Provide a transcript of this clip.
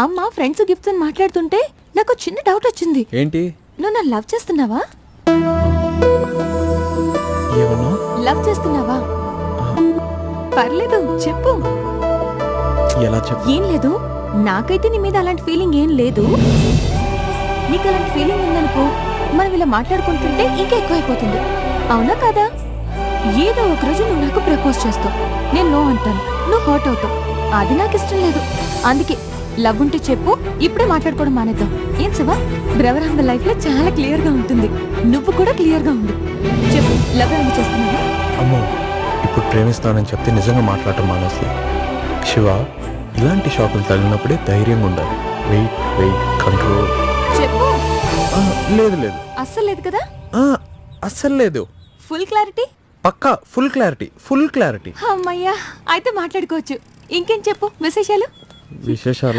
అమ్మ friends gifts అని మాట్లాడుతుంటే నాకు చిన్న డౌట్ వచ్చింది. ఏంటి? నువ్వు నన్ను లవ్ చేస్తున్నావా? ఏమన్నా? లవ్ చేస్తున్నావా? పర్లేదు చెప్పు. ఎలా చెప్పు? ఏం లేదు, నాకైతే నీ మీద అలాంటి ఫీలింగ్ ఏం లేదు. నీకు అలాంటి ఫీలింగ్ ఉందనుకో, మనం ఇలా మాట్లాడుకుంటుంటే ఇంకా ఎక్కువైపోతుంది. అవునా కాదా? ఏదో ఒక రోజు నువ్వు నాకు ప్రపోజ్ చేస్తావు, నేను నో అంటాను, నువ్వు హర్ట్ అవుతావు. అది నాకు ఇష్టం లేదు. అందుకే లవ్ ఉంటే చెప్పు, ఇప్పుడే మాట్లాడుకోవడం మానేద్దాం. ఏం శివ, బ్రవరాంబ లైఫ్ లో చాలా క్లియర్ గా ఉంటుంది. నువ్వు కూడా క్లియర్ గా ఉండు. చెప్పు, లవ్ ఏమైనా చేస్తున్నావా? అమ్మో, ఇప్పుడు ప్రేమిస్తానని చెప్తే నిజంగా మాట్లాడటం మానేసి. శివ, ఇలాంటి షాకులు తగిలినప్పుడే ధైర్యంగా ఉండాలి. Wait wait control. చెప్పు. లేదు లేదు, అస్సలు లేదు కదా? అస్సలు లేదు. Full clarity? పక్కా ఫుల్ క్లారిటీ, ఫుల్ క్లారిటీ. అమ్మయ్యా, అయితే మాట్లాడుకోవచ్చు. ఇంకేం చెప్పు విశేషాలు. విశేషాలా?